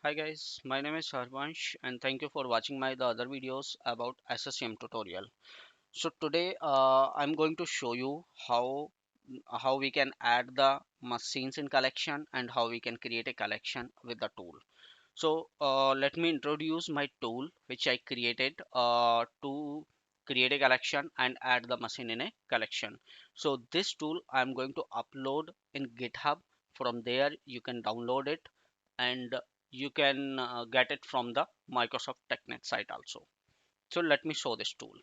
Hi guys, my name is Harvansh and thank you for watching my the other videos about SCCM tutorial. So today I'm going to show you how we can add the machines in collection and how we can create a collection with the tool. So let me introduce my tool which I created to create a collection and add the machine in a collection. So this tool I'm going to upload in GitHub. From there you can download it and you can get it from the Microsoft TechNet site also. So let me show this tool.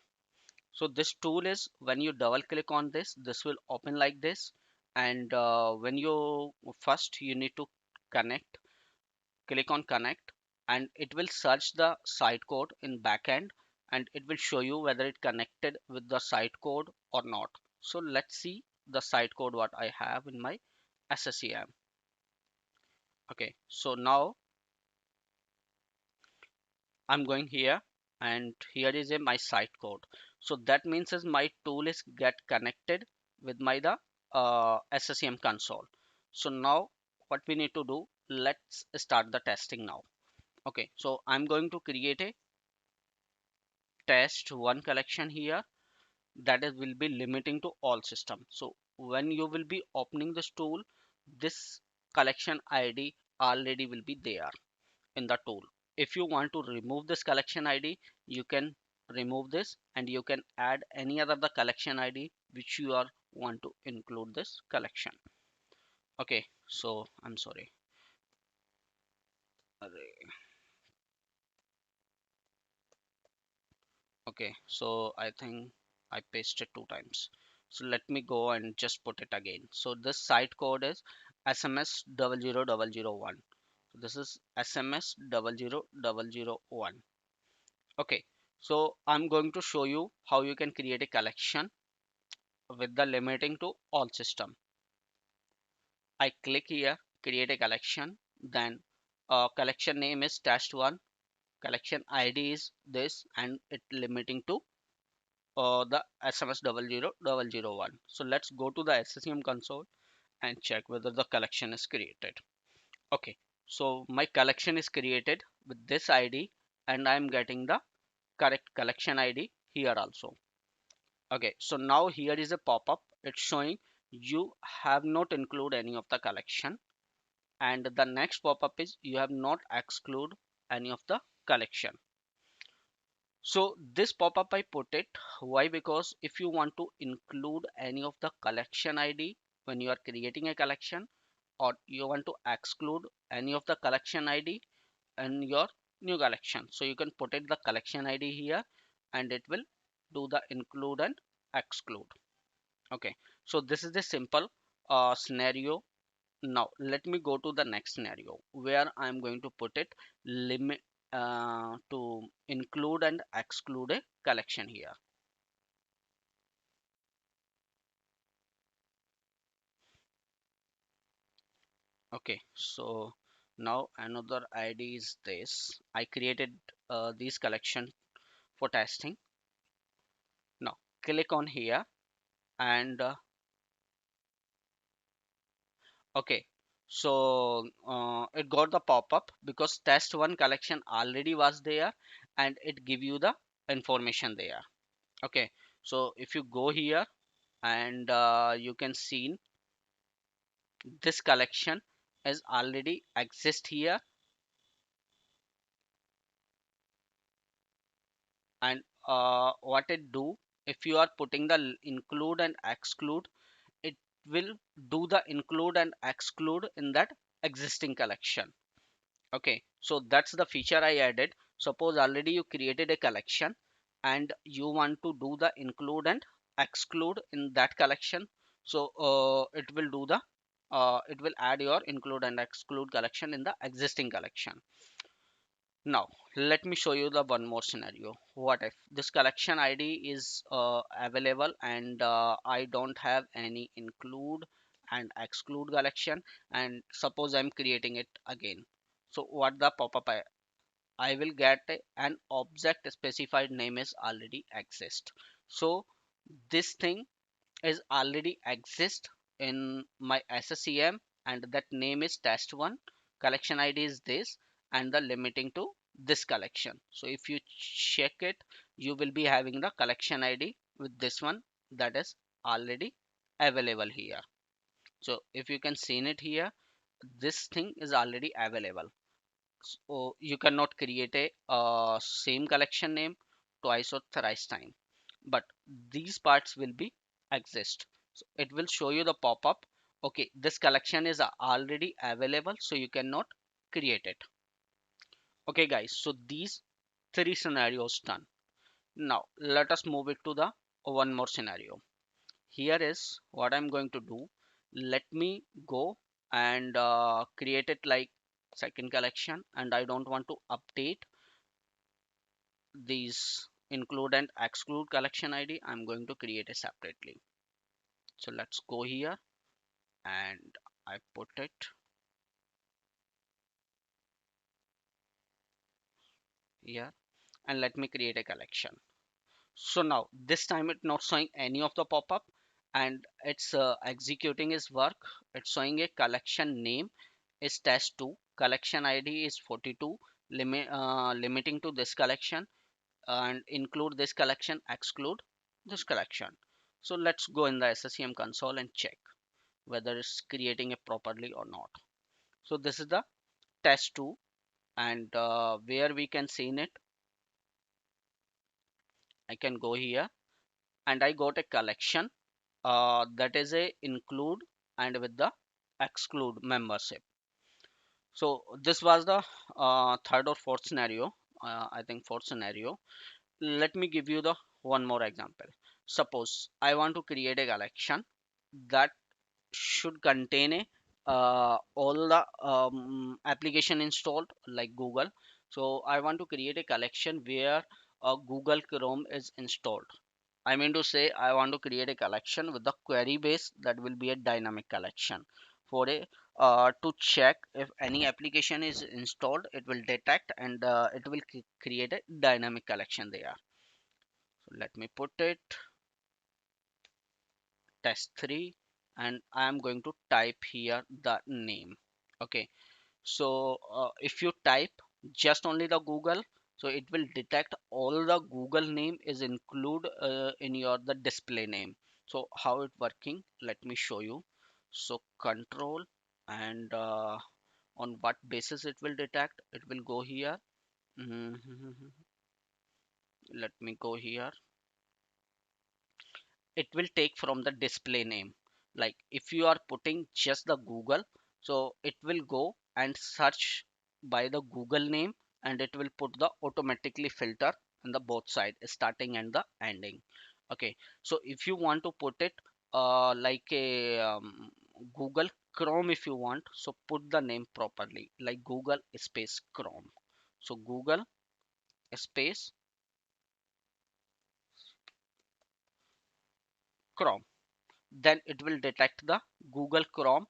So this tool is when you double click on this will open like this. And when you first you need to connect, click on connect, and it will search the site code in backend and it will show you whether it connected with the site code or not. So let's see the site code what I have in my SCCM. Okay, so now I'm going here and here is a my site code. So that means is my tool is get connected with my the SCCM console. So now what we need to do, let's start the testing now. Okay, so I'm going to create a test one collection here that is will be limiting to all system. So when you will be opening this tool, this collection ID already will be there in the tool. If you want to remove this collection ID, you can remove this and you can add any other the collection ID which you are want to include this collection. Okay, so I'm sorry. Okay, so I think I pasted two times. So let me go and just put it again. So this site code is SMS 00001. This is SMS 00001. Okay, so I'm going to show you how you can create a collection with the limiting to all system. I click here, create a collection, then collection name is test1, collection ID is this, and it limiting to the SMS 00001. So let's go to the SCCM console and check whether the collection is created. Okay, so my collection is created with this ID and I'm getting the correct collection ID here also. Okay, so now here is a pop-up. It's showing you have not include any of the collection, and the next pop-up is you have not exclude any of the collection. So this pop-up I put it why, because if you want to include any of the collection ID when you are creating a collection, or you want to exclude any of the collection ID in your new collection, so you can put it the collection ID here and it will do the include and exclude. Okay, so this is the simple scenario. Now let me go to the next scenario where I'm going to put it limit to include and exclude a collection here. Okay, so now another ID is this. I created this collection for testing. Now click on here and okay, so it got the pop-up because test one collection already was there and it give you the information there. Okay, so if you go here and you can see this collection is already exist here, and what it do, if you are putting the include and exclude, it will do the include and exclude in that existing collection. Okay, so that's the feature I added. Suppose already you created a collection and you want to do the include and exclude in that collection. So it will do the it will add your include and exclude collection in the existing collection. Now let me show you the one more scenario. What if this collection ID is available and I don't have any include and exclude collection, and suppose I'm creating it again. So what the pop-up I will get an object specified name is already exist. So this thing is already exist in my SCCM and that name is test1, collection ID is this, and the limiting to this collection. So if you check it, you will be having the collection ID with this one that is already available here. So if you can see it here, this thing is already available. So you cannot create a same collection name twice or thrice time, but these parts will be exist. So it will show you the pop-up. Okay, this collection is already available, so you cannot create it. Okay guys, so these three scenarios done. Now let us move it to the one more scenario. Here is what I'm going to do. Let me go and create it like second collection, and I don't want to update these include and exclude collection ID. I'm going to create it separately. So let's go here and I put it here, and let me create a collection. So now this time it's not showing any of the pop-up, and it's executing its work. It's showing a collection name is test 2, collection ID is 42, limiting to this collection, and include this collection, exclude this collection. So let's go in the SCCM console and check whether it's creating it properly or not. So this is the test 2, and where we can see in it, I can go here and I got a collection that is a include and with the exclude membership. So this was the third or fourth scenario. I think fourth scenario. Let me give you the one more example. Suppose I want to create a collection that should contain a all the application installed like Google. So I want to create a collection where Google Chrome is installed. I mean to say, I want to create a collection with the query base that will be a dynamic collection for a to check if any application is installed. It will detect and it will create a dynamic collection there. So let me put it test 3, and I am going to type here the name. Okay, so if you type just only the Google, so it will detect all the Google name is include in your the display name. So how it working, let me show you. So control, and on what basis it will detect, it will go here. Let me go here. It will take from the display name. Like if you are putting just the Google, so it will go and search by the Google name, and it will put the automatically filter on the both side, starting and the ending. Okay, so if you want to put it like a Google Chrome, if you want, so put the name properly like Google space Chrome. So Google space Chrome, then it will detect the Google Chrome,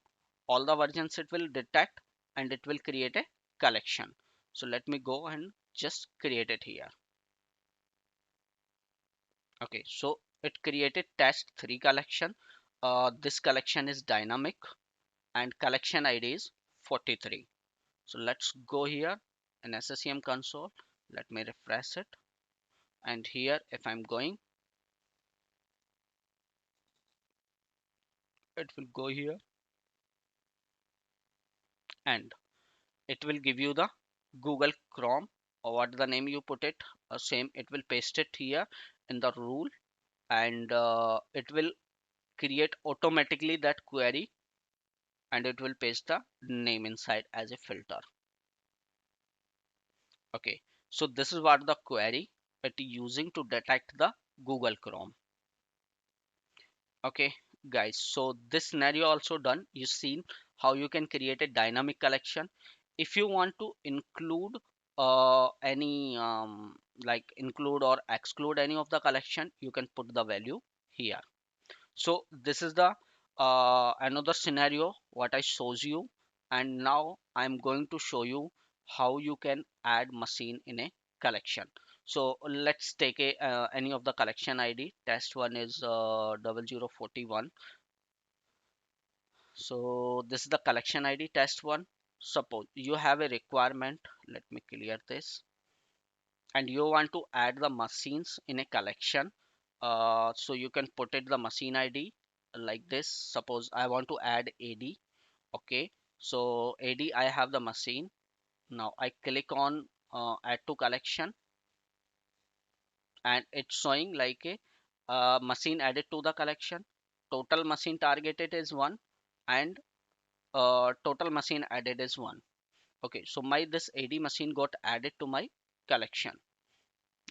all the versions it will detect, and it will create a collection. So let me go and just create it here. Okay, so it created test 3 collection. This collection is dynamic and collection ID is 43. So let's go here in SCCM console. Let me refresh it, and here if I'm going, it will go here and it will give you the Google Chrome, or what the name you put it, same it will paste it here in the rule, and it will create automatically that query, and it will paste the name inside as a filter. Okay, so this is what the query it using to detect the Google Chrome. Okay guys, so this scenario also done. You seen how you can create a dynamic collection. If you want to include any like include or exclude any of the collection, you can put the value here. So this is the another scenario what I shows you, and now I'm going to show you how you can add machine in a collection. So let's take a any of the collection ID. Test one is 0041. So this is the collection ID test one. suppose you have a requirement, let me clear this, and you want to add the machines in a collection. So you can put it the machine ID like this. Suppose I want to add AD. Okay, so AD, I have the machine. Now I click on add to collection, and it's showing like a machine added to the collection. Total machine targeted is 1, and total machine added is 1. Okay, so my this AD machine got added to my collection.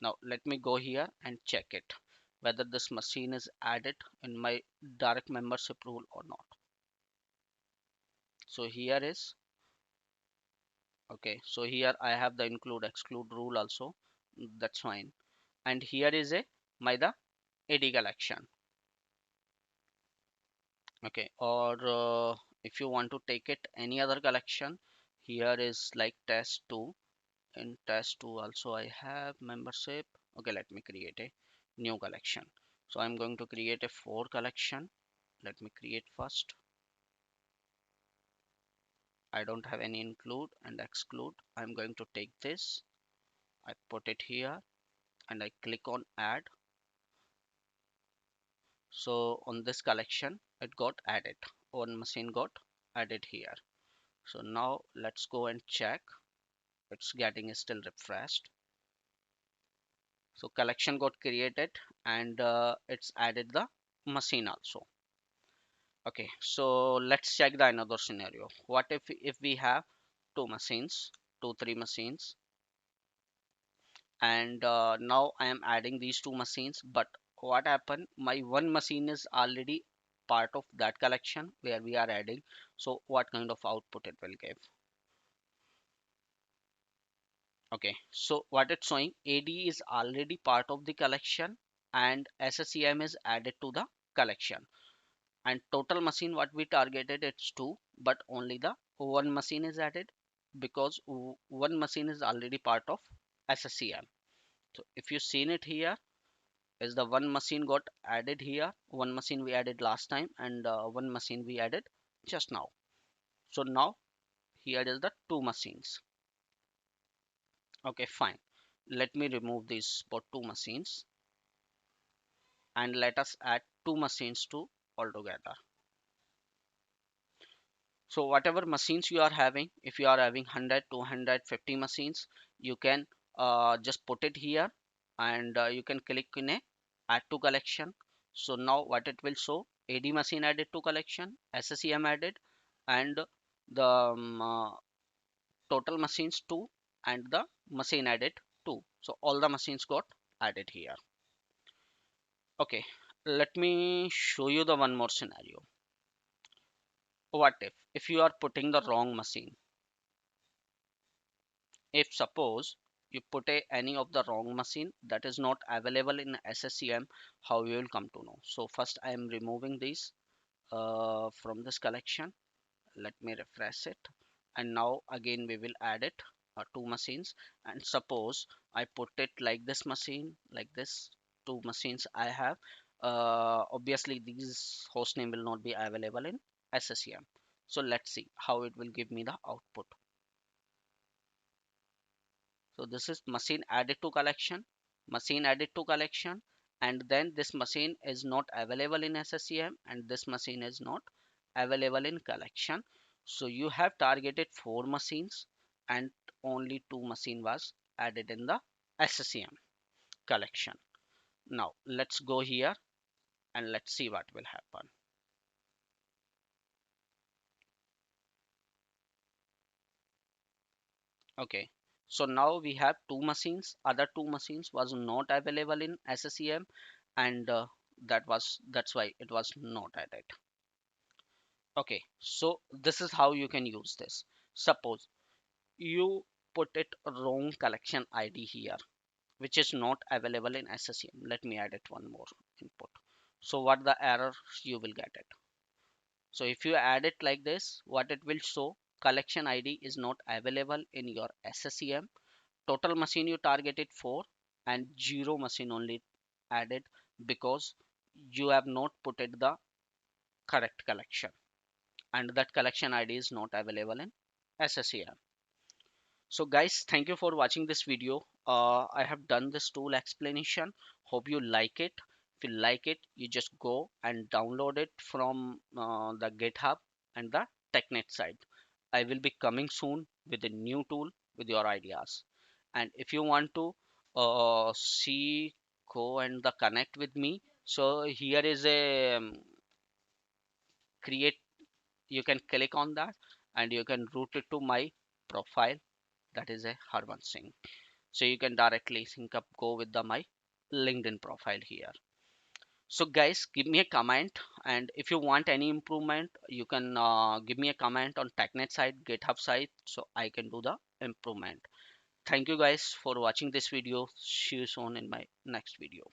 Now let me go here and check it whether this machine is added in my direct membership rule or not. So here is, okay, so here I have the include exclude rule also. That's fine. And here is a my the AD collection. Okay, or if you want to take it any other collection, here is like test 2. In test 2 also I have membership. Okay, let me create a new collection. So I'm going to create a 4 collection. Let me create first. I don't have any include and exclude. I'm going to take this, I put it here, and I click on add. So on this collection it got added, one machine got added here. So now let's go and check. It's getting still refreshed. So collection got created, and it's added the machine also. Okay, so let's check the another scenario. What if we have two machines, 2 3 machines, and now I am adding these two machines, but what happened, my one machine is already part of that collection where we are adding. So what kind of output it will give? Okay, so what it's showing, AD is already part of the collection, and SCCM is added to the collection. And total machine what we targeted, it's 2, but only the one machine is added because one machine is already part of SCCM. So if you seen it here, is the one machine got added here, one machine we added last time, and one machine we added just now. So now here is the two machines. Okay, fine. Let me remove these for two machines, and let us add two machines to altogether. So whatever machines you are having, if you are having 100 250 machines, you can just put it here, and you can click in a add to collection. So now what it will show, AD machine added to collection, SCM added, and the total machines 2, and the machine added 2. So all the machines got added here. Okay, let me show you the one more scenario. What if you are putting the wrong machine? If suppose you put any of the wrong machine that is not available in SCCM, how you will come to know? So first I am removing these from this collection. Let me refresh it, and now again we will add it, two machines. And suppose I put it like this machine, like this, two machines I have. Obviously these host name will not be available in SCCM. So let's see how it will give me the output. So this is machine added to collection, machine added to collection, and then this machine is not available in SCCM, and this machine is not available in collection. So you have targeted 4 machines, and only 2 machine was added in the SCCM collection. Now let's go here and let's see what will happen. Okay, so now we have 2 machines, other 2 machines was not available in SCCM, and that's why it was not added. Okay, so this is how you can use this. Suppose you put it wrong collection ID here, which is not available in SCCM. Let me add it one more input. So what the error you will get it. So if you add it like this, what it will show, collection ID is not available in your SCCM. Total machine you targeted for, and 0 machine only added because you have not put it the correct collection, and that collection ID is not available in SCCM. So guys, thank you for watching this video. I have done this tool explanation. Hope you like it. If you like it, you just go and download it from the GitHub and the TechNet site. I will be coming soon with a new tool with your ideas. And if you want to see, go and the connect with me. So here is a create. You can click on that and you can route it to my profile. That is a Harvansh Singh. So you can directly sync up, go with the my LinkedIn profile here. So guys, give me a comment, and if you want any improvement, you can give me a comment on TechNet site, GitHub site, so I can do the improvement. Thank you guys for watching this video. See you soon in my next video.